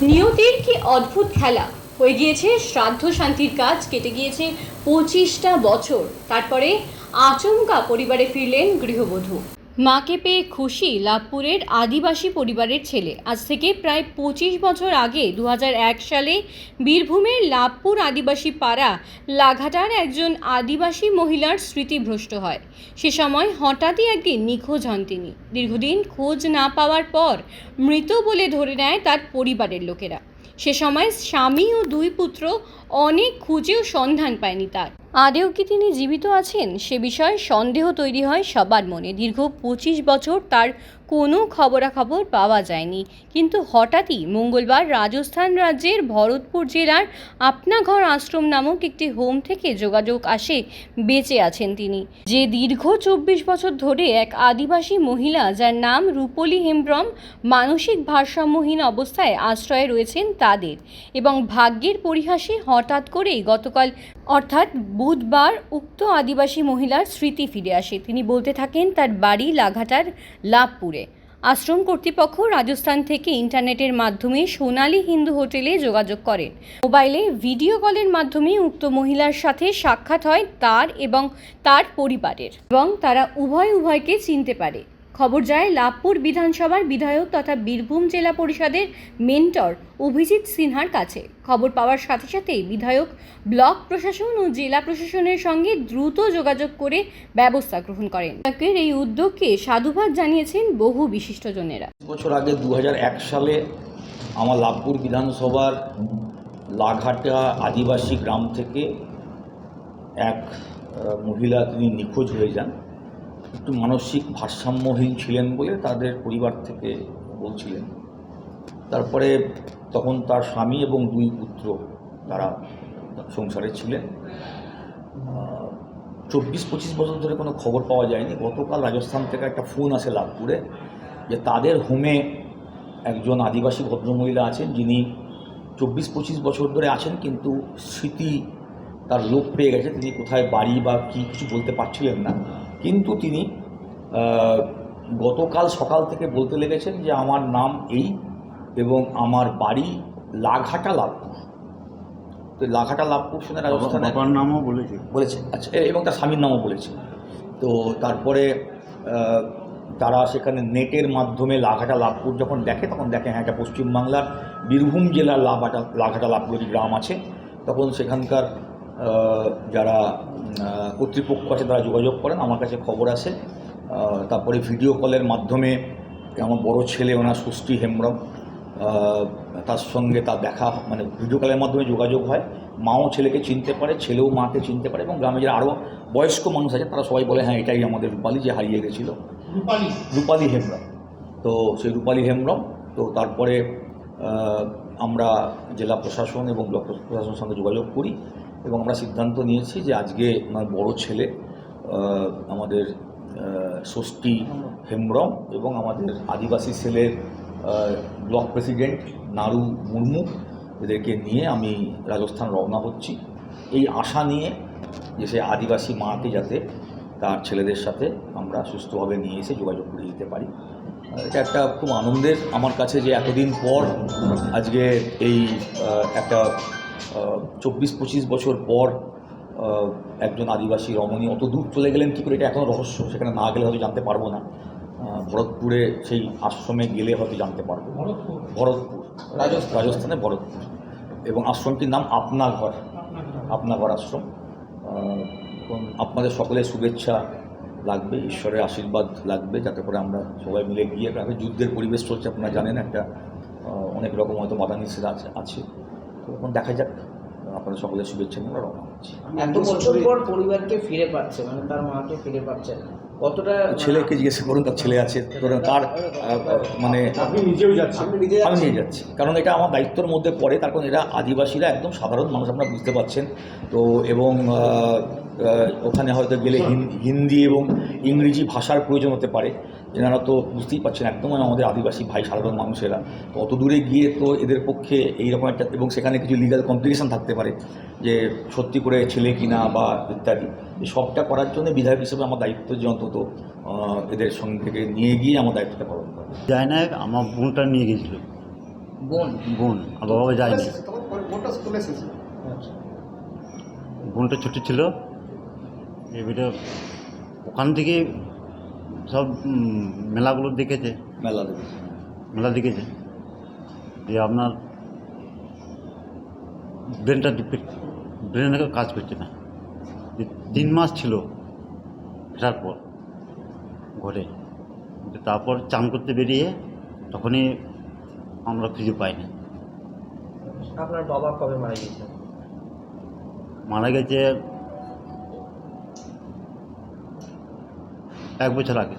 নিয়তির কি অদ্ভুত খেলা। হয়ে গিয়েছে শ্রাদ্ধ শান্তির কাজ, কেটে গিয়েছে 25টা বছর। তারপরে আচমকা পরিবারে ফিরলেন গৃহবধূ। মাকে পেয়ে খুশি লাভপুরের আদিবাসী পরিবারের ছেলে। আজ থেকে প্রায় 25 বছর আগে 2001 সালে বীরভূমের লাভপুর আদিবাসী পাড়া লাঘাটার একজন আদিবাসী মহিলার স্মৃতিভ্রষ্ট হয়। সে সময় হঠাৎই একদিন নিখোঁজ হন তিনি। দীর্ঘদিন খোঁজ না পাওয়ার পর মৃত বলে ধরে নেয় তার পরিবারের লোকেরা। সে সময় স্বামী ও দুই পুত্র অনেক খুঁজেও সন্ধান পায়নি তার। আদেও কি তিনি জীবিত আছেন সে বিষয়ে সন্দেহ তৈরি হয় সবার মনে। দীর্ঘ 25 বছর তার কোনো খবরাখবর পাওয়া যায়নি। কিন্তু হঠাৎই মঙ্গলবার রাজস্থান রাজ্যের ভরতপুর জেলার আপনাঘর আশ্রম নামক একটি হোম থেকে যোগাযোগ আসে বেঁচে আছেন তিনি। যে দীর্ঘ 24 বছর ধরে এক আদিবাসী মহিলা, যার নাম রূপলী হেমব্রম, মানসিক ভারসাম্যহীন অবস্থায় আশ্রয়ে রয়েছেন তাদের। এবং ভাগ্যের পরিহাসে হঠাৎ করেই গতকাল অর্থাৎ বুধবার উক্ত আদিবাসী মহিলার স্মৃতি ফিরে আসে। তিনি বলতে থাকেন তার বাড়ি লাঘাটার লাভপুরে। আশ্রম কর্তৃপক্ষ রাজস্থান থেকে ইন্টারনেটের মাধ্যমে সোনালী হিন্দু হোটেলে যোগাযোগ করেন। মোবাইলে ভিডিও কলের মাধ্যমে উক্ত মহিলার সাথে সাক্ষাৎ হয় তার এবং তার পরিবারের, এবং তারা উভয়কে চিনতে পারে। খবর যায় লাভপুর বিধানসভার বিধায়ক তথা বীরভূম জেলা পরিষদের মেন্টর অভিজিৎ সিনহার কাছে। খবর পাওয়ার সাথে সাথেই বিধায়ক ব্লক প্রশাসন ও জেলা প্রশাসনের সঙ্গে দ্রুত যোগাযোগ করে ব্যবস্থা গ্রহণ করেন। এই উদ্যোগকে সাধুবাদ জানিয়েছেন বহু বিশিষ্টজনেরা। বছর আগে 2001 সালে আমার লাভপুর বিধানসভার লাঘাটা আদিবাসী গ্রাম থেকে এক মহিলা তিনি নিখোঁজ হয়ে যান। একটু মানসিক ভারসাম্যহীন ছিলেন বলে তাদের পরিবার থেকে বলছিলেন। তারপরে তখন তার স্বামী এবং দুই পুত্র তারা সংসারে ছিলেন। 24-25 বছর ধরে কোনো খবর পাওয়া যায়নি। গতকাল রাজস্থান থেকে একটা ফোন আসে লাভপুরে যে তাদের হোমে একজন আদিবাসী ভদ্রমহিলা আছেন, যিনি 24-25 বছর ধরে আছেন, কিন্তু স্মৃতি তার লোপ পেয়ে গেছে। তিনি কোথায় বাড়ি বা কী কিছু বলতে পারছিলেন না। কিন্তু তিনি গতকাল সকাল থেকে বলতে লেগেছেন যে আমার নাম এই এবং আমার বাড়ি লাঘাটা লাভপুর। তো লাঘাটা লাভপুর শুনে রাজস্থানের নামও বলেছে। আচ্ছা, এবং তার স্বামীর নামও বলেছে। তো তারপরে তারা সেখানে নেটের মাধ্যমে লাঘাটা লাভপুর যখন দেখে, তখন দেখে হ্যাঁ এটা পশ্চিমবাংলার বীরভূম জেলার লাঘাটা লাভপুর একটি গ্রাম আছে। তখন সেখানকার যারা কর্তৃপক্ষ আছে তারা যোগাযোগ করেন, আমার কাছে খবর আসে। তারপরে ভিডিও কলের মাধ্যমে আমার বড় ছেলে, ওনার ষষ্ঠী হেমব্রম, তার সঙ্গে তার দেখা, মানে ভিডিও কলের মাধ্যমে যোগাযোগ হয়। মাও ছেলেকে চিনতে পারে, ছেলেও মাকে চিনতে পারে, এবং গ্রামে যারা আরও বয়স্ক মানুষ আছে তারা সবাই বলে হ্যাঁ এটাই আমাদের রূপালী, যে হারিয়ে গেছিল, রূপালী হেমব্রম। তো সেই রূপালী হেমব্রম। তো তারপরে আমরা জেলা প্রশাসন এবং ব্লক প্রশাসনের সঙ্গে যোগাযোগ করি এবং আমরা সিদ্ধান্ত নিয়েছি যে আজকে আমার বড় ছেলে, আমাদের ষষ্ঠী হেমব্রম, এবং আমাদের আদিবাসী সেলের ব্লক প্রেসিডেন্ট নারু মুর্মু, এদেরকে নিয়ে আমি রাজস্থান রওনা হচ্ছি, এই আশা নিয়ে যে সে আদিবাসী মাকে যাতে তার ছেলেদের সাথে আমরা সুস্থভাবে নিয়ে এসে যোগাযোগ করে দিতে পারি। এটা একটা খুব আনন্দের আমার কাছে যে এতদিন পর আজকে এই একটা 24-25 বছর পর একজন আদিবাসী রমণী অত দূর চলে গেলেন কী করে, এটা এখনও রহস্য। সেখানে না গেলে হয়তো জানতে পারবো না। ভরতপুরে সেই আশ্রমে গেলে হয়তো জানতে পারবো। ভরতপুর রাজস্থানে ভরতপুর, এবং আশ্রমটির নাম আপনাঘর আশ্রম। আপনাদের সকলের শুভেচ্ছা লাগবে, ঈশ্বরের আশীর্বাদ লাগবে, যাতে করে আমরা সবাই মিলে গিয়ে, যুদ্ধের পরিবেশ চলছে আপনারা জানেন, একটা অনেক রকম হয়তো বাধা নিষেধ আছে। তো এখন দেখা যাক, আপনাদের সকলের শুভেচ্ছা নিয়ে আমরা রওনা হচ্ছি। এত বছর পর পরিবারকে ফিরে পাচ্ছে, মানে তার মাকে ফিরে পাচ্ছে, কতটা? ছেলেকে জিজ্ঞেস করুন, তার ছেলে আছে, তার মানে আপনি নিজেও যাচ্ছেন? আমি নিয়ে যাচ্ছি, কারণ এটা আমার দায়িত্বের মধ্যে পড়ে। তার কারণ এরা আদিবাসীরা একদম সাধারণ মানুষ, আপনারা বুঝতে পারছেন তো। এবং ওখানে হয়তো গেলে হিন্দি এবং ইংরেজি ভাষার প্রয়োজন হতে পারে। এনারা তো বুঝতেই পারছেন একদম আমাদের আদিবাসী ভাই, সাধারণ মানুষেরা। তো অত দূরে গিয়ে তো এদের পক্ষে এইরকম একটা, এবং সেখানে কিছু লিগ্যাল কমপ্লিকেশন থাকতে পারে যে সত্যি করে ছেলে কিনা বা ইত্যাদি, এই সবটা করার জন্য বিধায়ক হিসেবে আমার দায়িত্ব যে অন্তত এদের সঙ্গে নিয়ে গিয়ে আমার দায়িত্বটা পালন করা। যায় না, আমার বোনটা নিয়ে গেছিলো, বোন। বোন আর বাবা যায়নি। আচ্ছা। বোনটা ছোটো ছিল, এবারে ওখান থেকে সব মেলাগুলো দেখেছে, মেলা দেখেছি। মেলা দেখেছে যে আপনার ব্রেনটা কাজ করছে না। যে 3 মাস ছিল ফেরার পর ঘরে, তারপর চান করতে বেরিয়ে তখনই আমরা খুঁজে পাইনি। আপনার বাবা কবে মারা গিয়েছেন? মারা গেছে 1 বছর আগে।